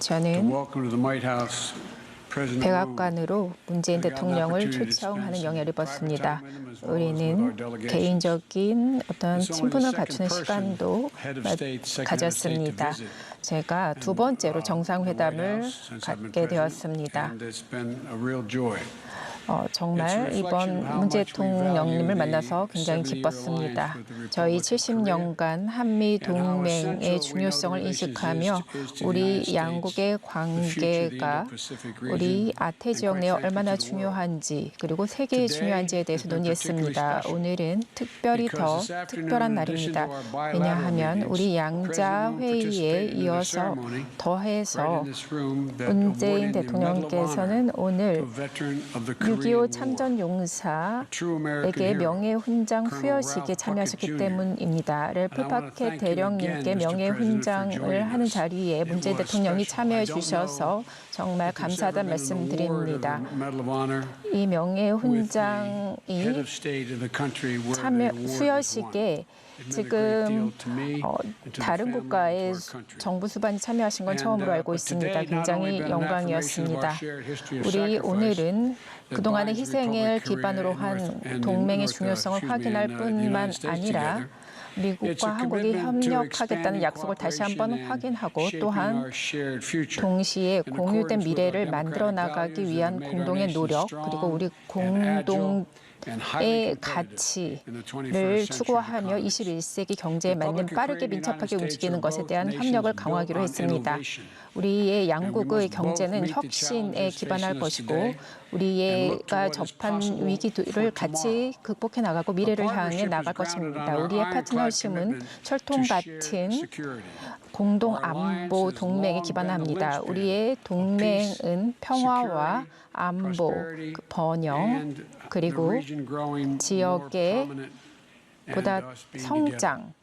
저는 백악관으로 문재인 대통령을 초청하는 영예를 입었습니다. 우리는 개인적인 어떤 친분을 갖추는 시간도 가졌습니다. 제가 두 번째로 정상회담을 갖게 되었습니다. 정말 이번 문재인 대통령님을 만나서 굉장히 기뻤습니다. 저희 70년간 한미 동맹의 중요성을 인식하며 우리 양국의 관계가 우리 아태 지역 내에 얼마나 중요한지 그리고 세계에 중요한지에 대해서 논의했습니다. 오늘은 특별히 더 특별한 날입니다. 왜냐하면 우리 양자 회의에 이어서 더해서 문재인 대통령께서는 오늘 6.25 참전용사에게 명예훈장 수여식에 참여하셨기 때문입니다. 렐프 파켓 대령님께 명예훈장을 하는 자리에 문재인 대통령이 참여해 주셔서 정말 감사하다는 말씀드립니다. 이 명예훈장이 수여식에 지금 다른 국가의 정부 수반이 참여하신 건 처음으로 알고 있습니다. 굉장히 영광이었습니다. 우리 오늘은 그동안의 희생을 기반으로 한 동맹의 중요성을 확인할 뿐만 아니라 미국과 한국이 협력하겠다는 약속을 다시 한번 확인하고 또한 동시에 공유된 미래를 만들어 나가기 위한 공동의 노력 그리고 우리 공동의 가치를 추구하며 21세기 경제에 맞는 빠르게 민첩하게 움직이는 것에 대한 협력을 강화하기로 했습니다. 우리의 양국의 경제는 혁신에 기반할 것이고 우리가 접한 위기들을 같이 극복해 나가고 미래를 향해 나갈 것입니다. 우리의 파트너십은 철통 같은 공동 안보 동맹에 기반합니다. 우리의 동맹은 평화와 안보, 번영, 그리고 지역의 보다 성장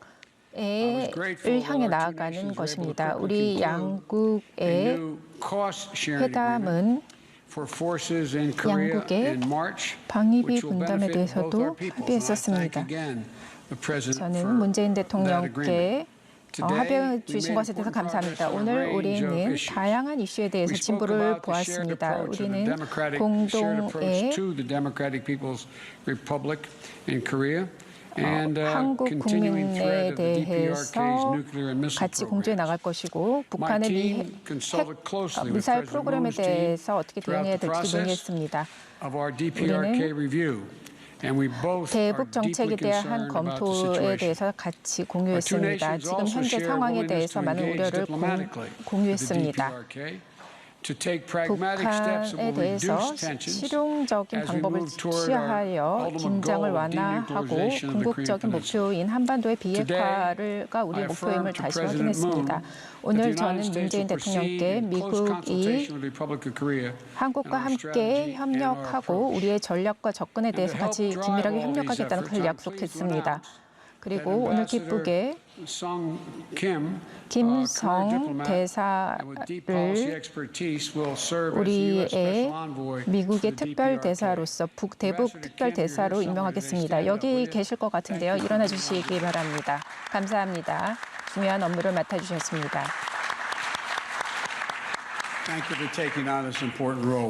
을 향해 나아가는 것입니다. 우리 양국의 회담은 양국의 방위비 분담에 대해서도 합의했었습니다. 저는 문재인 대통령께 합의해 주신 것에 대해서 감사합니다. 오늘 우리는 다양한 이슈에 대해서 진보를 보았습니다. 우리는 공동의 한국 국민에 대해서 같이 공조해 나갈 것이고 북한의 미사일 프로그램에 대해서 어떻게 대응해야 될지 논의했습니다. 우리는 대북 정책에 대한 검토에 대해서 같이 공유했습니다. 지금 현재 상황에 대해서 많은 우려를 공유했습니다. 북한에 대해서 실용적인 방법을 취하여 긴장을 완화하고 궁극적인 목표인 한반도의 비핵화가 우리의 목표임을 다시 확인했습니다. 오늘 저는 문재인 대통령께 미국이 한국과 함께 협력하고 우리의 전략과 접근에 대해서 같이 긴밀하게 협력하겠다는 것을 약속했습니다. 그리고 오늘 기쁘게 김성 대사를 우리의 미국의 특별 대사로서 대북 특별 대사로 임명하겠습니다. 여기 계실 것 같은데요. 일어나 주시기 바랍니다. 감사합니다. 중요한 업무를 맡아주셨습니다.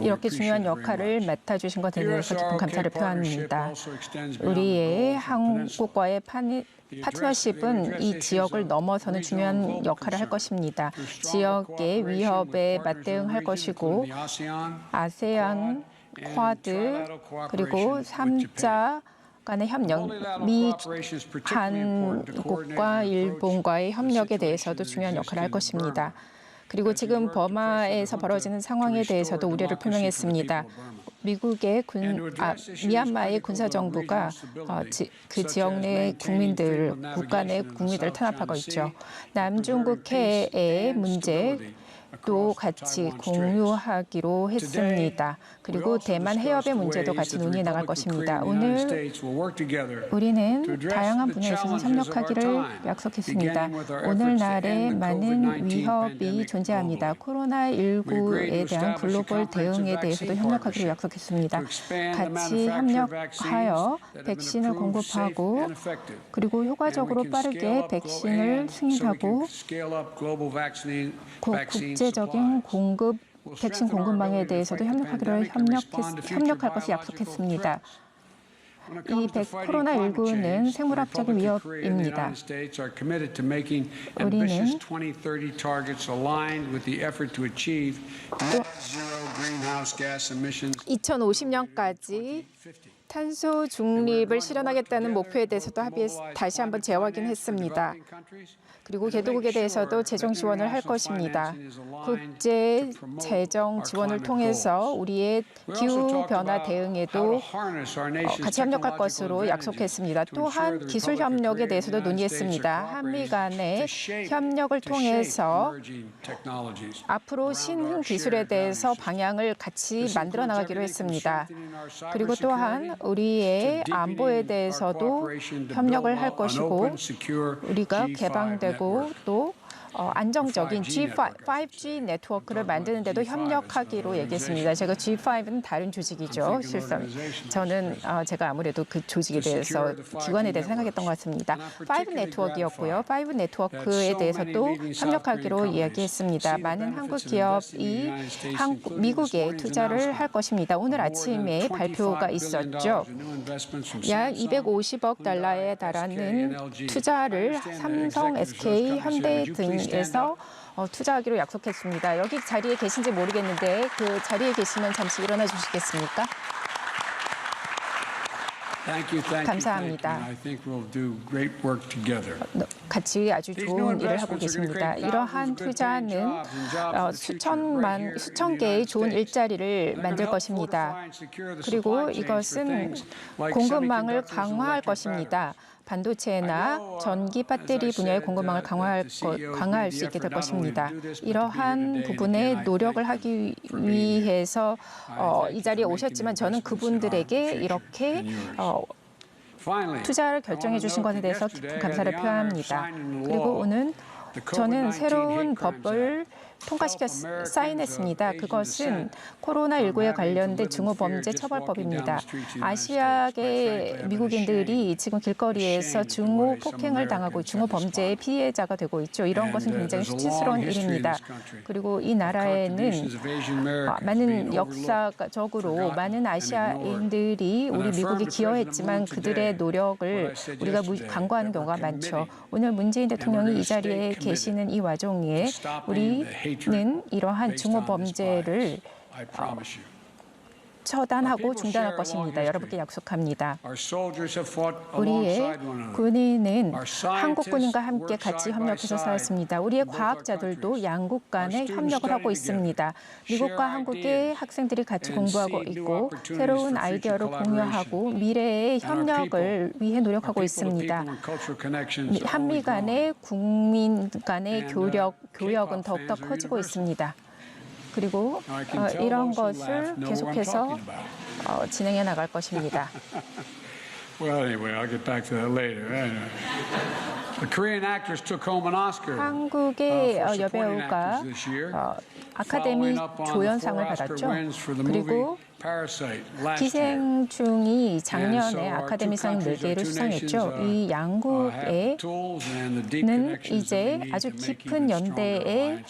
이렇게 중요한 역할을 맡아주신 것에 대해서 깊은 감사를 표합니다. 우리의 한국과의 파트너십은 이 지역을 넘어서는 중요한 역할을 할 것입니다. 지역의 위협에 맞대응할 것이고 아세안, 쿼드, 그리고 3자 간의 협력, 미, 한국과 일본과의 협력에 대해서도 중요한 역할을 할 것입니다. 그리고 지금 버마에서 벌어지는 상황에 대해서도 우려를 표명했습니다. 미국의 미얀마의 군사정부가 그 지역 내 국민들, 국가 내 국민들을 탄압하고 있죠. 남중국해의 문제도 같이 공유하기로 했습니다. 그리고 대만 해협의 문제도 같이 논의해 나갈 것입니다. 오늘 우리는 다양한 분야에서 협력하기를 약속했습니다. 오늘날에 많은 위협이 존재합니다. 코로나19에 대한 글로벌 대응에 대해서도 협력하기로 약속했습니다. 같이 협력하여 백신을 공급하고 그리고 효과적으로 빠르게 백신을 승인하고 국제 국제적인 백신 공급망에 대해서도 협력할 것을 약속했습니다. 이 코로나19는 생물학적인 위협입니다. 우리는 2050년까지 탄소 중립을 실현하겠다는 목표에 대해서도 다시 한번 재확인했습니다. 그리고 개도국에 대해서도 재정 지원을 할 것입니다. 국제 재정 지원을 통해서 우리의 기후변화 대응에도 같이 협력할 것으로 약속했습니다. 또한 기술 협력에 대해서도 논의했습니다. 한미 간의 협력을 통해서 앞으로 신흥 기술에 대해서 방향을 같이 만들어 나가기로 했습니다. 그리고 또한 우리의 안보에 대해서도 협력을 할 것이고 우리가 개방되고 또 안정적인 5G 네트워크를 만드는 데도 협력하기로 얘기했습니다. 제가 G5는 다른 조직이죠. 실상 저는 제가 아무래도 그 조직에 대해서 기관에 대해서 생각했던 것 같습니다. 5 네트워크였고요. 5 네트워크에 대해서도 협력하기로 이야기했습니다. 많은 한국 기업이 미국에 투자를 할 것입니다. 오늘 아침에 발표가 있었죠. 약 250억 달러에 달하는 투자를 삼성, SK, 현대 등에서 투자하기로 약속했습니다. 여기 자리에 계신지 모르겠는데 그 자리에 계시면 잠시 일어나 주시겠습니까? 감사합니다. 같이 아주 좋은 일을 하고 계십니다. 이러한 투자는 수천 개의 좋은 일자리를 만들 것입니다. 그리고 이것은 공급망을 강화할 것입니다. 반도체나 전기 배터리 분야의 공급망을 강화할 수 있게 될 것입니다. 이러한 부분에 노력을 하기 위해서 이 자리에 오셨지만 저는 그분들에게 이렇게 투자를 결정해 주신 것에 대해서 깊은 감사를 표합니다. 그리고 오늘 저는 새로운 법을 사인했습니다. 그것은 코로나19에 관련된 증오범죄 처벌법입니다. 아시아계 미국인들이 지금 길거리에서 증오 폭행을 당하고 증오범죄의 피해자가 되고 있죠. 이런 것은 굉장히 수치스러운 일입니다. 그리고 이 나라에는 많은 역사적으로 많은 아시아인들이 우리 미국에 기여했지만 그들의 노력을 우리가 간과하는 경우가 많죠. 오늘 문재인 대통령이 이 자리에 계시는 이 와중에 우리는 이러한 증오범죄를 처단하고 중단할 것입니다. 여러분께 약속합니다. 우리의 군인은 한국 군인과 함께 같이 협력해서 싸웠습니다. 우리의 과학자들도 양국 간에 협력을 하고 있습니다. 미국과 한국의 학생들이 같이 공부하고 있고 새로운 아이디어를 공유하고 미래의 협력을 위해 노력하고 있습니다. 한미 간의 국민 간의 교역은 더욱더 커지고 있습니다. 그리고 이런 것을 계속해서 진행해 나갈 것입니다. 한국의 여배우가 아카데미 조연상을 받았죠. 그리고 기생충이 작년에 아카데미상 4개를 수상했죠. 이 양국에는 이제 아주 깊은 연대를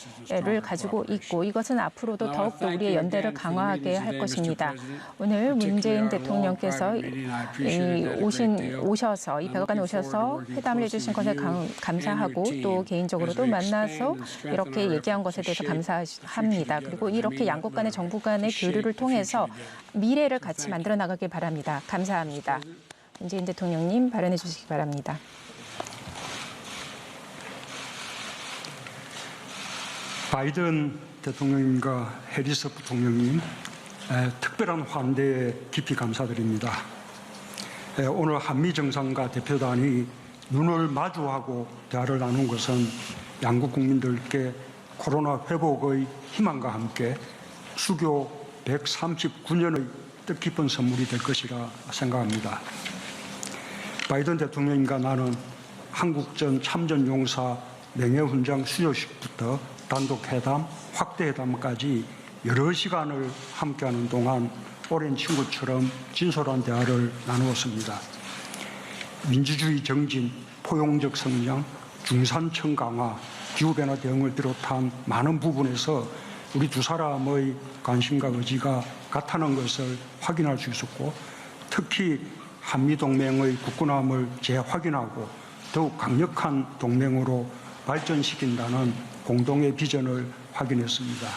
가지고 있고 이것은 앞으로도 더욱더 우리의 연대를 강화하게 할 것입니다. 오늘 문재인 대통령께서 오셔서 이 백악관에 오셔서 회담을 해주신 것에 감사하고 또 개인적으로도 만나서 이렇게 얘기한 것에 대해서 감사합니다. 그리고 이렇게 양국 간의 정부 간의 교류를 통해서 미래를 같이 만들어 나가길 바랍니다. 감사합니다. 문재인 대통령님 발언해 주시기 바랍니다. 바이든 대통령님과 해리스 부통령님 특별한 환대에 깊이 감사드립니다. 오늘 한미 정상과 대표단이 눈을 마주하고 대화를 나눈 것은 양국 국민들께 코로나 회복의 희망과 함께 수교 139년의 뜻깊은 선물이 될 것이라 생각합니다. 바이든 대통령님과 나는 한국전 참전용사 명예훈장 수여식부터 단독회담, 확대회담까지 여러 시간을 함께하는 동안 오랜 친구처럼 진솔한 대화를 나누었습니다. 민주주의 정진, 포용적 성장, 중산층 강화, 기후변화 대응을 비롯한 많은 부분에서 우리 두 사람의 관심과 의지가 같다는 것을 확인할 수 있었고, 특히 한미동맹의 굳건함을 재확인하고 더욱 강력한 동맹으로 발전시킨다는 공동의 비전을 확인했습니다.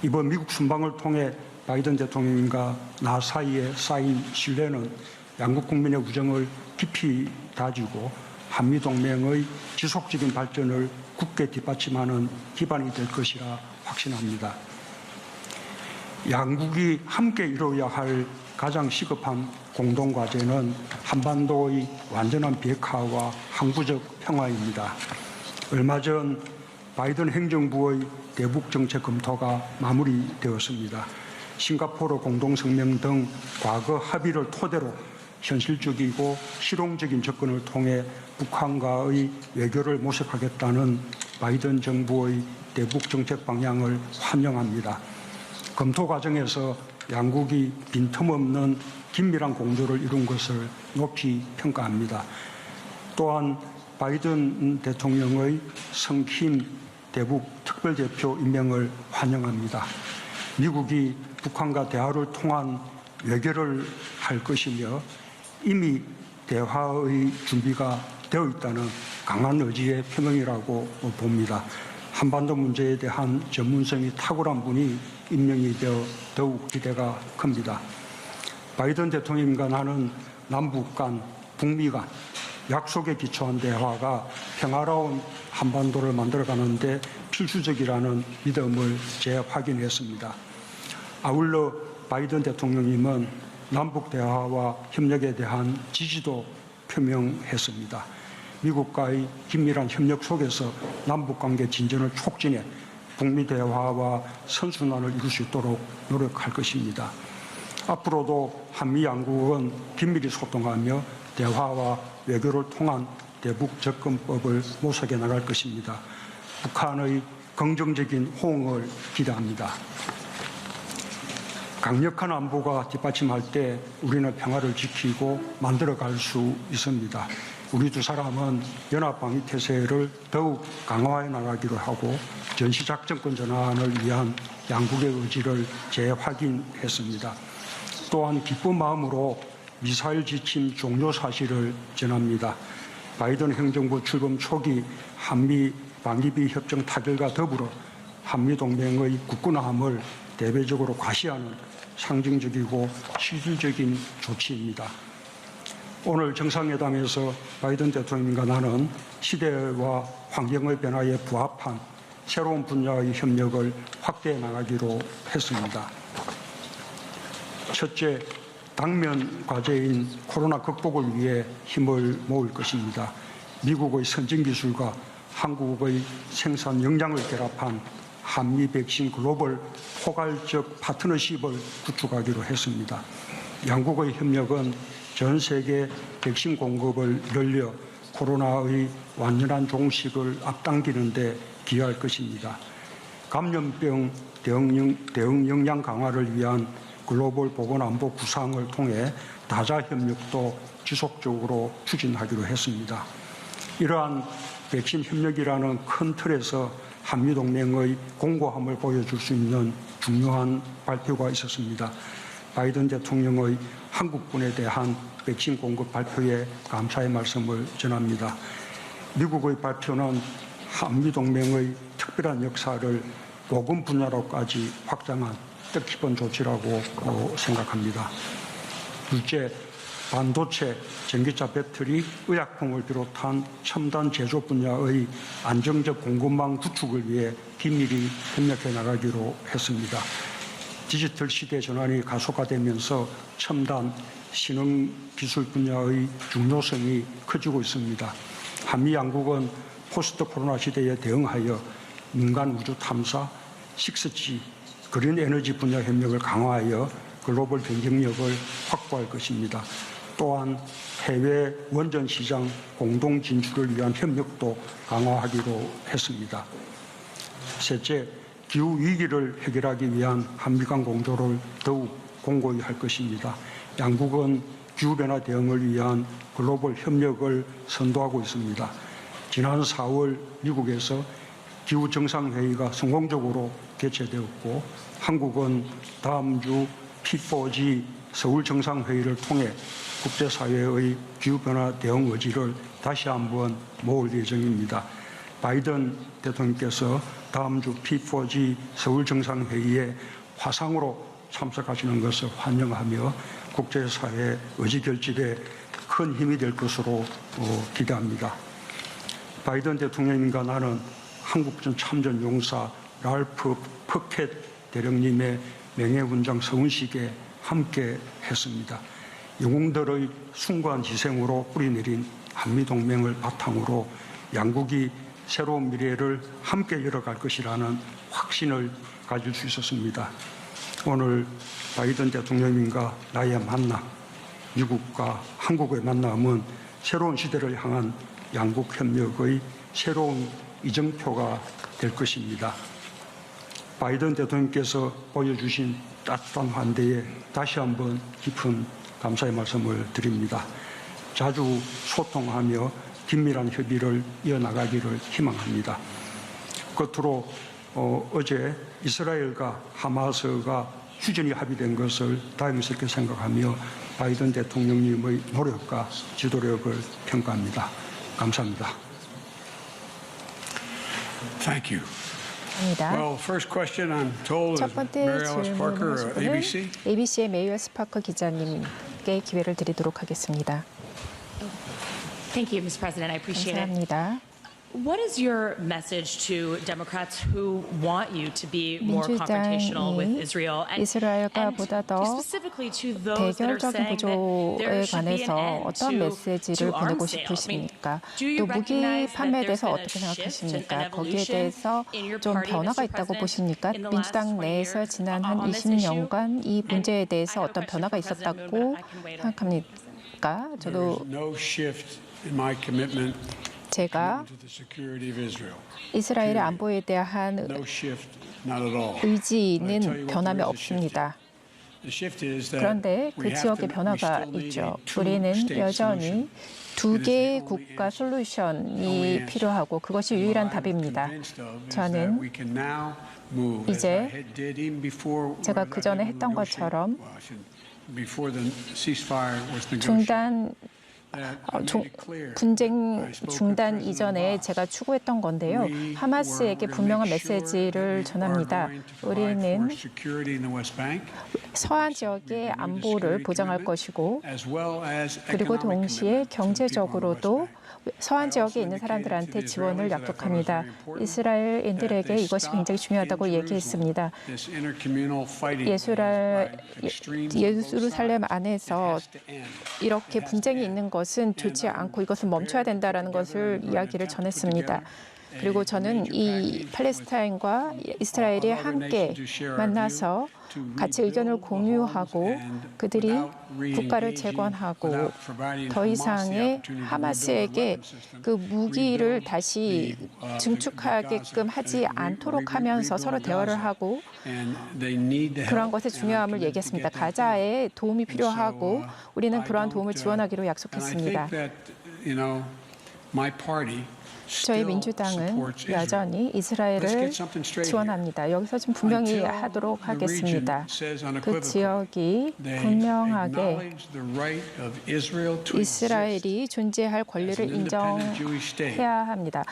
이번 미국 순방을 통해 바이든 대통령과 나 사이에 쌓인 신뢰는 양국 국민의 우정을 깊이 다지고 한미동맹의 지속적인 발전을 굳게 뒷받침하는 기반이 될 것이라 확신합니다. 양국이 함께 이루어야 할 가장 시급한 공동과제는 한반도의 완전한 비핵화와 항구적 평화입니다. 얼마 전 바이든 행정부의 대북 정책 검토가 마무리되었습니다. 싱가포르 공동성명 등 과거 합의를 토대로 현실적이고 실용적인 접근을 통해 북한과의 외교를 모색하겠다는 바이든 정부의 대북 정책 방향을 환영합니다. 검토 과정에서 양국이 빈틈없는 긴밀한 공조를 이룬 것을 높이 평가합니다. 또한 바이든 대통령의 성킴 대북 특별대표 임명을 환영합니다. 미국이 북한과 대화를 통한 외교를 할 것이며 이미 대화의 준비가 되어 있다는 강한 의지의 표명이라고 봅니다. 한반도 문제에 대한 전문성이 탁월한 분이 임명이 되어 더욱 기대가 큽니다. 바이든 대통령과 나는 남북 간, 북미 간 약속에 기초한 대화가 평화로운 한반도를 만들어가는 데 필수적이라는 믿음을 재확인했습니다. 아울러 바이든 대통령님은 남북 대화와 협력에 대한 지지도 표명했습니다. 미국과의 긴밀한 협력 속에서 남북관계 진전을 촉진해 북미 대화와 선순환을 이룰 수 있도록 노력할 것입니다. 앞으로도 한미 양국은 긴밀히 소통하며 대화와 외교를 통한 대북 접근법을 모색해 나갈 것입니다. 북한의 긍정적인 호응을 기대합니다. 강력한 안보가 뒷받침할 때 우리는 평화를 지키고 만들어갈 수 있습니다. 우리 두 사람은 연합방위태세를 더욱 강화해 나가기로 하고 전시작전권 전환을 위한 양국의 의지를 재확인했습니다. 또한 기쁜 마음으로 미사일 지침 종료 사실을 전합니다. 바이든 행정부 출범 초기 한미 방위비 협정 타결과 더불어 한미 동맹의 굳건함을 대대적으로 과시하는 상징적이고 실질적인 조치입니다. 오늘 정상회담에서 바이든 대통령과 나는 시대와 환경의 변화에 부합한 새로운 분야의 협력을 확대해 나가기로 했습니다. 첫째, 당면 과제인 코로나 극복을 위해 힘을 모을 것입니다. 미국의 선진 기술과 한국의 생산 역량을 결합한 한미 백신 글로벌 포괄적 파트너십을 구축하기로 했습니다. 양국의 협력은 전 세계 백신 공급을 늘려 코로나의 완전한 종식을 앞당기는 데 기여할 것입니다. 감염병 대응 역량 강화를 위한 글로벌 보건안보 구상을 통해 다자 협력도 지속적으로 추진하기로 했습니다. 이러한 백신 협력이라는 큰 틀에서 한미동맹의 공고함을 보여줄 수 있는 중요한 발표가 있었습니다. 바이든 대통령의 한국군에 대한 백신 공급 발표에 감사의 말씀을 전합니다. 미국의 발표는 한미동맹의 특별한 역사를 보건 분야로까지 확장한 뜻깊은 조치라고 생각합니다. 둘째, 반도체, 전기차 배터리, 의약품을 비롯한 첨단 제조 분야의 안정적 공급망 구축을 위해 긴밀히 협력해 나가기로 했습니다. 디지털 시대 전환이 가속화되면서 첨단 신흥 기술 분야의 중요성이 커지고 있습니다. 한미 양국은 포스트 코로나 시대에 대응하여 민간 우주 탐사, 6G, 그린 에너지 분야 협력을 강화하여 글로벌 경쟁력을 확보할 것입니다. 또한 해외 원전 시장 공동 진출을 위한 협력도 강화하기로 했습니다. 셋째, 기후 위기를 해결하기 위한 한미 간 공조를 더욱 공고히 할 것입니다. 양국은 기후변화 대응을 위한 글로벌 협력을 선도하고 있습니다. 지난 4월 미국에서 기후 정상회의가 성공적으로 개최되었고 한국은 다음 주 P4G 서울 정상회의를 통해 국제사회의 기후변화 대응 의지를 다시 한번 모을 예정입니다. 바이든 대통령께서 다음 주 P4G 서울 정상회의에 화상으로 참석하시는 것을 환영하며 국제사회 의지결집에 큰 힘이 될 것으로 기대합니다. 바이든 대통령님과 나는 한국전 참전 용사 랄프 퍼켓 대령님의 명예훈장 서훈식에 함께 했습니다. 영웅들의 숭고한 희생으로 뿌리내린 한미동맹을 바탕으로 양국이 새로운 미래를 함께 열어갈 것이라는 확신을 가질 수 있었습니다. 오늘 바이든 대통령님과 나의 만남, 미국과 한국의 만남은 새로운 시대를 향한 양국 협력의 새로운 이정표가 될 것입니다. 바이든 대통령께서 보여주신 따뜻한 환대에 다시 한번 깊은 감사의 말씀을 드립니다. 자주 소통하며 긴밀한 협의를 이어나가기를 희망합니다. 끝으로 어제 이스라엘과 하마스가 휴전이 합의된 것을 다행스럽게 생각하며 바이든 대통령님의 노력과 지도력을 평가합니다. 감사합니다. Thank you. 입니다. Well, first question I'm told 첫 is 번째 Mary Alice Parker, 질문을 ABC. ABC의 메리 앨리스 파커 기자님께 기회를 드리도록 하겠습니다. Thank you, Mr. President. I appreciate it. 감사합니다. What is your message to Democrats who want you to be more confrontational with 민주당이 Israel 이스라엘과 보다 더 specifically to those that are 대결적인 saying that there 구조에 should be an 관해서 end 어떤 메시지를 to 보내고 arms sales? I mean, 싶으십니까? do you 또 무기 recognize that 판매에 there's 대해서 been a 어떻게 shift, an 생각하십니까? 거기에 evolution 대해서 in your 좀 party, 변화가 Mr. 있다고 President, 보십니까? in the last 민주당 20 내에서 years 지난 한 on this issue? 20년간 이 문제에 And 대해서 I have a 어떤 question 변화가 for President 있었다고 Moon, but I can wait on it. 생각합니까? There 저도 is no shift in my commitment 제가 to the security of Israel. 이스라엘의 안보에 대한 No shift, not at all. 의지는 변함이 없습니다. The shift is that 그런데 we 그 have 지역에 to- we 변화가 still need 있죠. a two-state 우리는 여전히 solution. 두 개의 It is the only 국가 answer. 솔루션이 필요하고 그것이 유일한 답입니다. 저는 이제 제가 그 전에 했던 것처럼 중단 분쟁 중단 이전에 제가 추구했던 건데요. 하마스에게 분명한 메시지를 전합니다. 우리는 서한 지역의 안보를 보장할 것이고 그리고 동시에 경제적으로도 서한 지역에 있는 사람들한테 지원을 약속합니다. 이스라엘인들에게 이것이 굉장히 중요하다고 얘기했습니다. 예루살렘 안에서 이렇게 분쟁이 있는 것은 좋지 않고 이것을 멈춰야 된다는 것을 이야기를 전했습니다. 그리고 저는 이 팔레스타인과 이스라엘이 함께 만나서 같이 의견을 공유하고 그들이 국가를 재건하고 더 이상의 하마스에게 그 무기를 다시 증축하게끔 하지 않도록 하면서 서로 대화를 하고 그러한 것의 중요함을 얘기했습니다. 가자에 도움이 필요하고 우리는 그러한 도움을 지원하기로 약속했습니다. 저희 민주당은 여전히 이스라엘을 지원합니다. 여기서 좀 분명히 하도록 하겠습니다. 그 지역이 분명하게 이스라엘이 존재할 권리를 인정해야 합니다.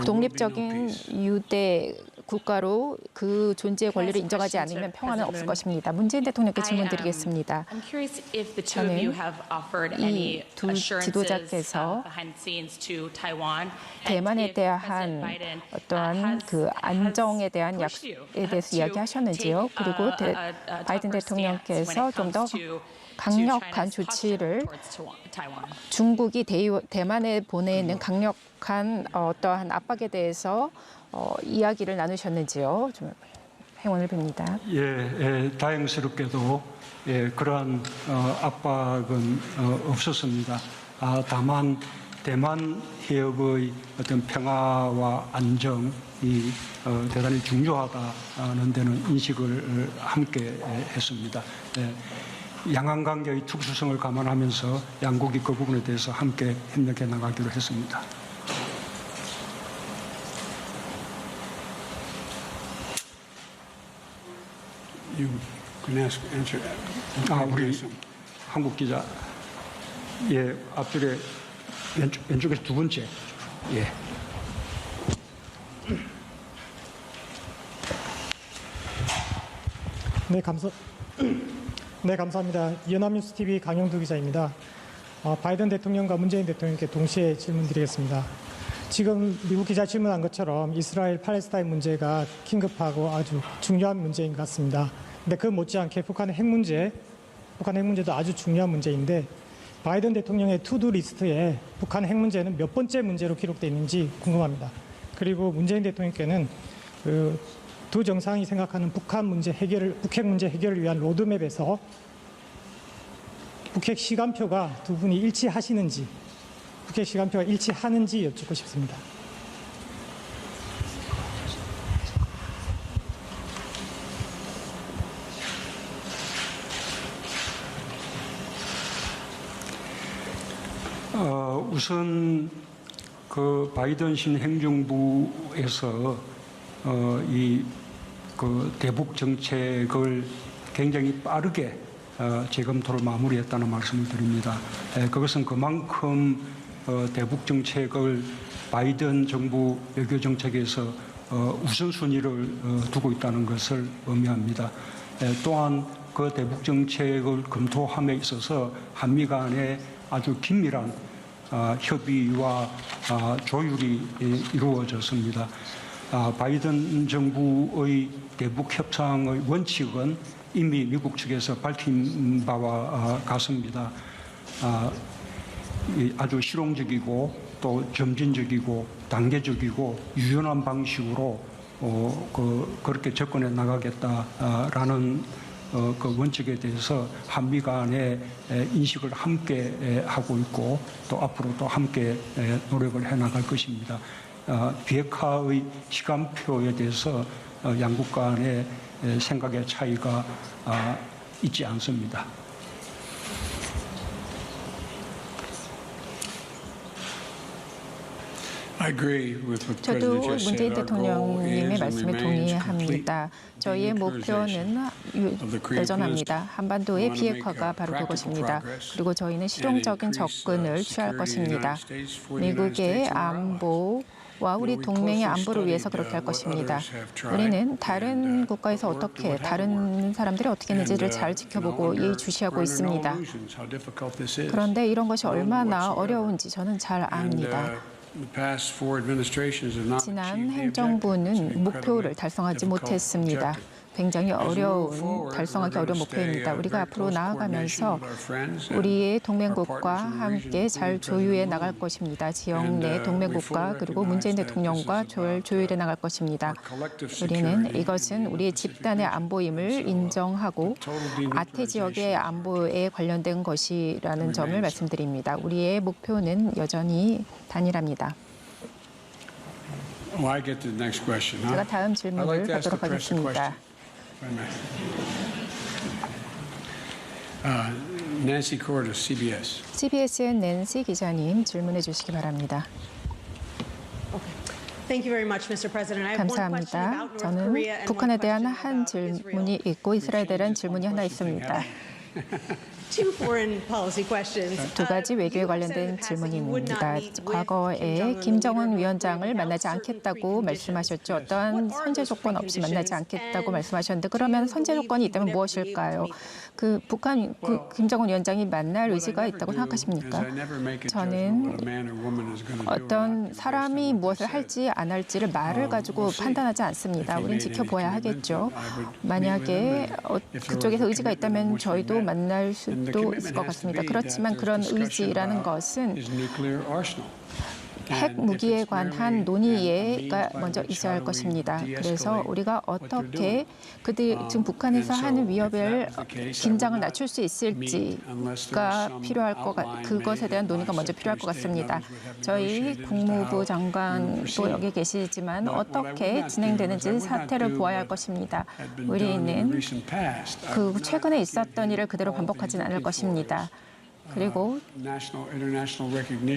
독립적인 유대 국가로 그 존재의 권리를 인정하지 않으면 평화는 없을 것입니다. 문재인 대통령께 질문드리겠습니다. 저는 이 두 지도자께서 대만에 대한 어떠한 그 안정에 대한 약속에 대해서 이야기하셨는지요. 그리고 바이든 대통령께서 좀 더 강력한 조치를 중국이 대만에 보내는 강력한 어떠한 압박에 대해서 이야기를 나누셨는지요. 좀 행운을 빕니다. 다행스럽게도 그러한 압박은 없었습니다. 다만 대만 해협의 어떤 평화와 안정이 대단히 중요하다는 데는 인식을 함께 했습니다. 양안 관계의 특수성을 감안하면서 양국이 그 부분에 대해서 함께 협력해 나가기로 했습니다. You can answer. 우리 한국 기자. 예, 앞쪽에 왼쪽에서 두 번째. 예. 네, 감사합니다. 연합뉴스 TV 강영두 기자입니다. 바이든 대통령과 문재인 대통령께 동시에 질문드리겠습니다. 지금 미국 기자 질문한 것처럼 이스라엘 팔레스타인 문제가 긴급하고 아주 중요한 문제인 것 같습니다. 근데 그 못지않게 북한 핵 문제도 아주 중요한 문제인데 바이든 대통령의 투두 리스트에 북한 핵 문제는 몇 번째 문제로 기록되어 있는지 궁금합니다. 그리고 문재인 대통령께는 두 정상이 생각하는 북핵 문제 해결을 위한 로드맵에서 북핵 시간표가 두 분이 일치하시는지, 북핵 시간표가 일치하는지 여쭙고 싶습니다. 우선 그 바이든 신행정부에서 그 대북 정책을 굉장히 빠르게 재검토를 마무리했다는 말씀을 드립니다. 그것은 그만큼 대북 정책을 바이든 정부 외교 정책에서 우선순위를 두고 있다는 것을 의미합니다. 또한 그 대북 정책을 검토함에 있어서 한미 간의 아주 긴밀한 협의와 조율이 이루어졌습니다. 바이든 정부의 대북 협상의 원칙은 이미 미국 측에서 밝힌 바와 같습니다. 아주 실용적이고 또 점진적이고 단계적이고 유연한 방식으로 그렇게 접근해 나가겠다라는 그 원칙에 대해서 한미 간의 인식을 함께 하고 있고 또 앞으로도 함께 노력을 해 나갈 것입니다. 비핵화의 시간표에 대해서 양국 간의 생각의 차이가 있지 않습니다. 저도 문재인 대통령님의 말씀에 동의합니다. 저희의 목표는 여전합니다. 한반도의 비핵화가 바로 그것입니다. 그리고 저희는 실용적인 접근을 취할 것입니다. 미국의 안보와 우리 동맹의 안보를 위해서 그렇게 할 것입니다. 우리는 다른 국가에서 어떻게, 다른 사람들이 어떻게 했는지를 잘 지켜보고 예의주시하고 있습니다. 그런데 이런 것이 얼마나 어려운지 저는 잘 압니다. 지난 행정부는 목표를 달성하지 못했습니다. 굉장히 달성하기 어려운 목표입니다. 우리가 앞으로 나아가면서 우리의 동맹국과 함께 잘 조율해 나갈 것입니다. 지역 내 동맹국가 그리고 문재인 대통령과 조율해 나갈 것입니다. 우리는 이것은 우리의 집단의 안보임을 인정하고 아태 지역의 안보에 관련된 것이라는 점을 말씀드립니다. 우리의 목표는 여전히 단일합니다. 제가 다음 질문을 받도록 하겠습니다. Nancy Cordes, CBS. CBS의 낸시 기자님 질문해 주시기 바랍니다. 감사합니다. 저는 북한에 대한 한 질문이 있고 이스라엘에 대한 질문이 하나 있습니다. 두 가지 외교에 관련된 질문입니다. 과거에 김정은 위원장을 만나지 않겠다고 말씀하셨죠. 어떠한 선제 조건 없이 만나지 않겠다고 말씀하셨는데 그러면 선제 조건이 있다면 무엇일까요? 김정은 위원장이 만날 의지가 있다고 생각하십니까? 저는 어떤 사람이 무엇을 할지 안 할지를 말을 가지고 판단하지 않습니다. 우리는 지켜봐야 하겠죠. 만약에 그쪽에서 의지가 있다면 저희도 만날 수도 있을 것 같습니다. 그렇지만 그런 의지라는 것은 핵 무기에 관한 논의가 먼저 있어야 할 것입니다. 그래서 우리가 어떻게 지금 북한에서 하는 위협을 긴장을 낮출 수 있을지가 필요할 그것에 대한 논의가 먼저 필요할 것 같습니다. 저희 국무부 장관도 여기 계시지만 어떻게 진행되는지 사태를 보아야 할 것입니다. 우리는 최근에 있었던 일을 그대로 반복하지는 않을 것입니다. 그리고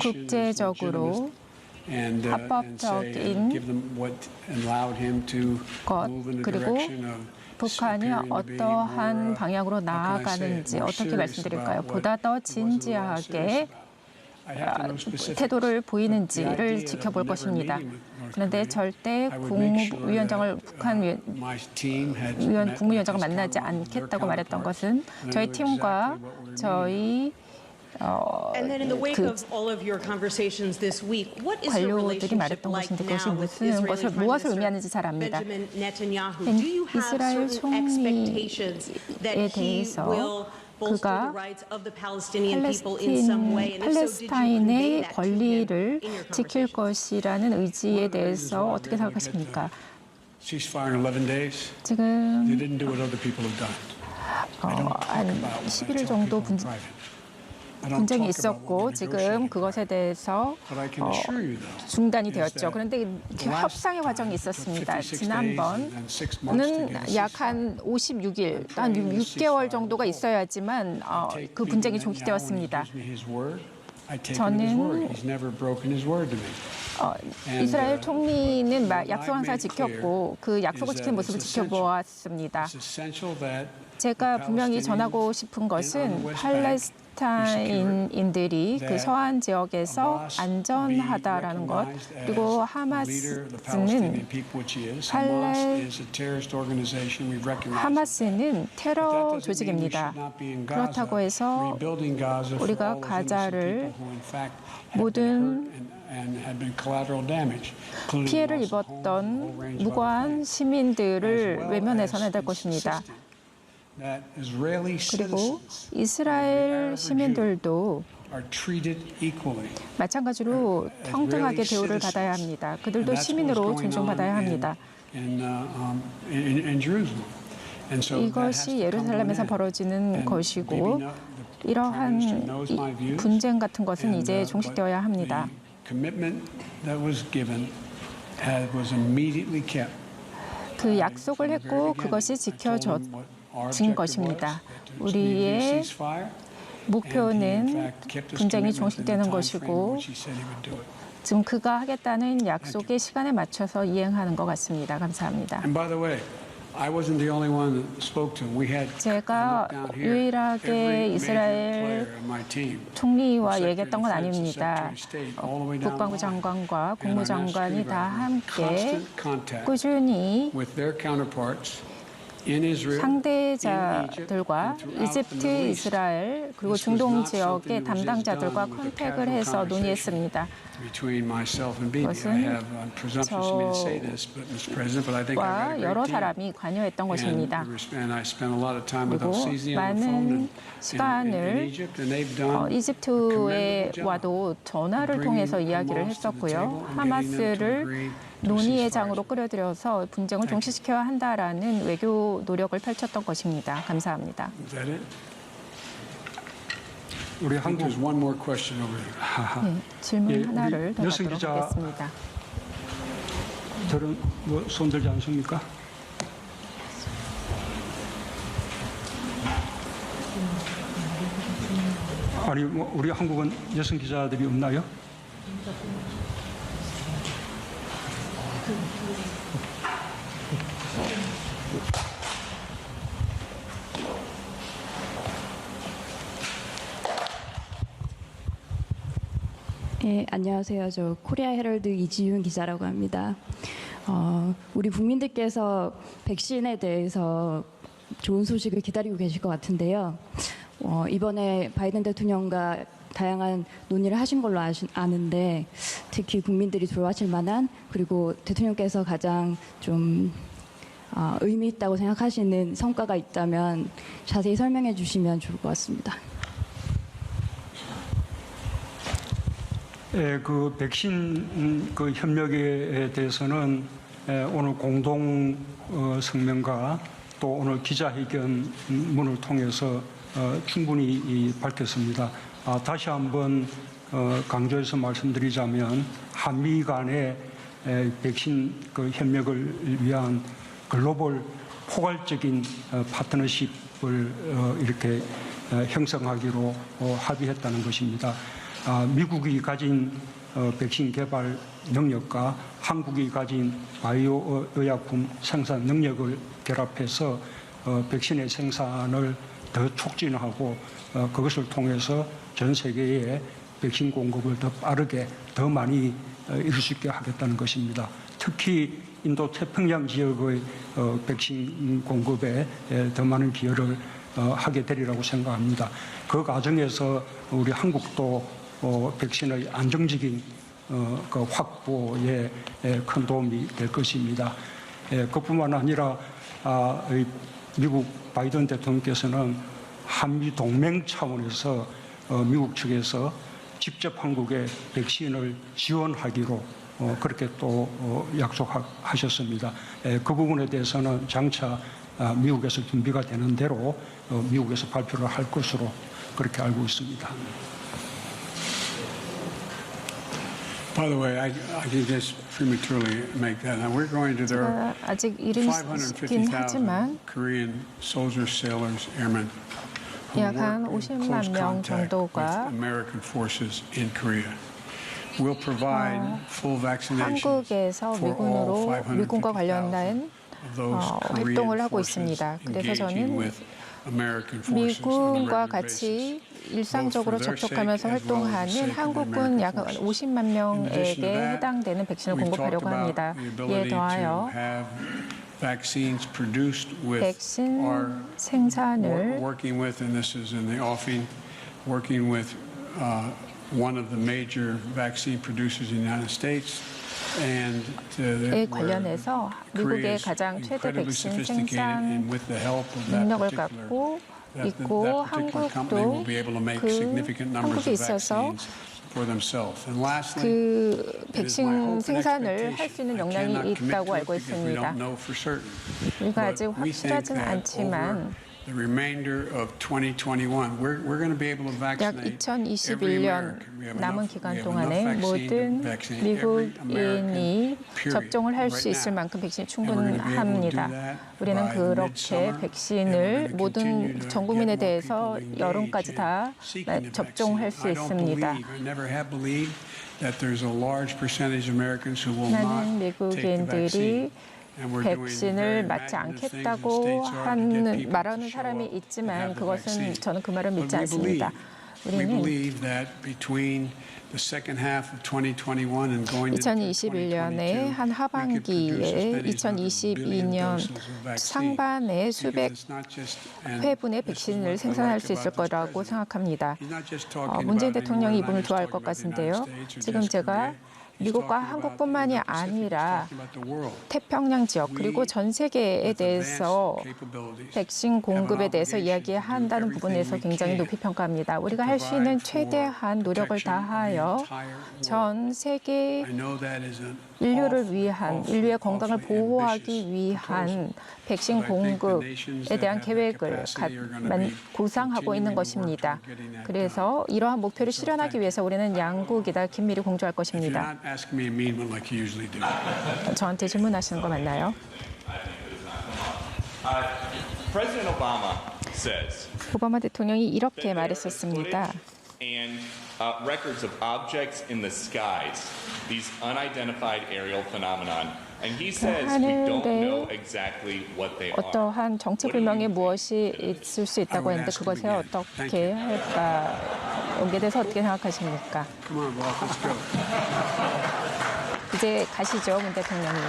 국제적으로 합법적인 것 그리고 북한이 어떠한 방향으로 나아가는지 어떻게 말씀드릴까요? 보다 더 진지하게 태도를 보이는지를 지켜볼 것입니다. 그런데 절대 북한 국무위원장을 만나지 않겠다고 말했던 것은 저희 팀과 저희 And then in the wake of all of your conversations this week, what is your 관료들이 relationship 말했던 like 것인데 now 그것이 with Israeli Prime 무엇을 Minister 의미하는지 잘 압니다. Benjamin Netanyahu? Do you have 이스라엘 certain expectations that 총리에 he 대해서 will bolster the 그가 rights of the Palestinian people in some way? And if so, did you convey 팔레스타인의 that to him 권리를 in your 지킬 conversations? 것이라는 의지에 대해서 어떻게 생각하십니까? Ceasefire in 11 days. 지금 They didn't do what other people have done. 한 11일 정도 분쟁이 있었고 지금 그것에 대해서 중단이 되었죠. 그런데 협상의 과정이 있었습니다. 지난번은 약 한 56일, 한 6개월 정도가 있어야지만 그 분쟁이 종식되었습니다. 저는 이스라엘 총리는 약속 항상 지켰고 그 약속을 지킨 모습을 지켜보았습니다. 제가 분명히 전하고 싶은 것은 팔레스타인인들이 그 서한 지역에서 안전하다라는 것, 그리고 하마스는 테러 조직입니다. 그렇다고 해서 우리가 가자를 모든 피해를 입었던 무고한 시민들을 외면해서는 안 될 것입니다. 그리고 이스라엘 시민들도 마찬가지로 평등하게 대우를 받아야 합니다. 그들도 시민으로 존중받아야 합니다. 이것이 예루살렘에서 벌어지는 것이고 이러한 분쟁 같은 것은 이제 종식되어야 합니다. 그 약속을 했고 그것이 지켜진 것입니다. 우리의 목표는 분쟁이 종식되는 것이고 지금 그가 하겠다는 약속의 시간에 맞춰서 이행하는 것 같습니다. 감사합니다. 제가 유일하게 이스라엘 총리와 얘기했던 건 아닙니다. 국방부 장관과 국무장관이 다 함께 꾸준히 상대자들과 이집트, 이스라엘 그리고 중동 지역의 담당자들과 컨택을 해서 논의했습니다. 그것은 저와 여러 사람이 관여했던 것입니다. 그리고 많은 시간을 이집트와도 전화를 통해서 이야기를 했었고요. 하마스를 논의의 장으로 끌어들여서 분쟁을 종식시켜야 한다라는 외교 노력을 펼쳤던 것입니다. 감사합니다. 우리 한국 질문 하나를 더 여성 받도록 기자 하겠습니다. 저는 손 들지 않습니까? 아니 우리 한국은 여성 기자들이 없나요? 네, 안녕하세요. 저 코리아 헤럴드 이지윤 기자라고 합니다. 우리 국민들께서 백신에 대해서 좋은 소식을 기다리고 계실 것 같은데요. 이번에 바이든 대통령과 다양한 논의를 하신 걸로 아는데 특히 국민들이 좋아하실 만한 그리고 대통령께서 가장 좀 의미 있다고 생각하시는 성과가 있다면 자세히 설명해 주시면 좋을 것 같습니다. 그 백신 그 협력에 대해서는 오늘 공동 성명과 또 오늘 기자회견문을 통해서 충분히 밝혔습니다. 다시 한번 강조해서 말씀드리자면 한미 간의 백신 그 협력을 위한 글로벌 포괄적인 파트너십을 이렇게 형성하기로 합의했다는 것입니다. 미국이 가진 백신 개발 능력과 한국이 가진 바이오 의약품 생산 능력을 결합해서 백신의 생산을 더 촉진하고 그것을 통해서 전 세계에 백신 공급을 더 빠르게 더 많이 이룰 수 있게 하겠다는 것입니다. 특히 인도 태평양 지역의 백신 공급에 더 많은 기여를 하게 되리라고 생각합니다. 그 과정에서 우리 한국도 백신의 안정적인 그 확보에 큰 도움이 될 것입니다. 그뿐만 아니라 미국 바이든 대통령께서는 한미 동맹 차원에서 미국 측에서 직접 한국에 백신을 지원하기로 그렇게 또 약속하셨습니다. 그 부분에 대해서는 장차 미국에서 준비가 되는 대로 미국에서 발표를 할 것으로 그렇게 알고 있습니다. By the way, I can just prematurely make that. Now we're going to there 아직 are 이름이 있긴 550,000 하지만 Korean soldiers, sailors, airmen who 약 한 work in 50만 close 명 contact with 정도가 American forces in Korea. We'll provide full vaccinations 한국에서 for all 미군과 550,000 관련된 of those Korean 활동을 하고 forces 있습니다. 그래서 engaging 저는 with American forces on a 미군과 regular basis. 같이 일상적으로 접촉하면서 활동하는 한국군 약 50만 명에게 해당되는 백신을 공급하려고 합니다. 이에 더하여 백신 생산을 working with, and this is in the offing, working with one of the major vaccine producers in the United States. 에 관련해서 미국의 가장 최대 백신 생산 능력을 갖고 있고 한국도 한국에 있어서 그 백신 생산을 할 수 있는 역량이 있다고 알고 있습니다. 우리가 아직 확실하지는 않지만 약 2021년 남은 기간 동안에 모든 미국인이 접종을 할 수 있을 만큼 백신이 충분합니다. 우리는 그렇게 백신을 모든 전 국민에 대해서 여름까지 다 접종할 수 있습니다. 많은 미국인들이 백신을 맞지 않겠다고 말하는 사람이 있지만 그것은 저는 그 말을 믿지 않습니다. 우리는 2021년에 한 하반기에 2022년 상반에 수백 회분의 백신을 생산할 수 있을 거라고 생각합니다. 문재인 대통령이 이 부분을 좋아할 것 같은데요. 지금 제가 미국과 한국뿐만이 아니라 태평양 지역 그리고 전 세계에 대해서 백신 공급에 대해서 이야기한다는 부분에서 굉장히 높이 평가합니다. 우리가 할 수 있는 최대한 노력을 다하여 전 세계 인류를 위한 인류의 건강을 보호하기 위한 백신 공급에 대한 계획을 구상하고 있는 것입니다. 그래서 이러한 목표를 실현하기 위해서 우리는 양국이다 긴밀히 공조할 것입니다. 저한테 질문하시는 거 맞나요? 오바마 대통령이 이렇게 말했었습니다. And records of objects in the skies, these unidentified aerial phenomenon. And he says we don't know exactly what they are. 어떠한 정체불명의 무엇이 있을 수 있다고 했는데 그것에 어떻게 할까? 여기에 대해서 어떻게 생각하십니까? 이제 가시죠, 문 대통령님.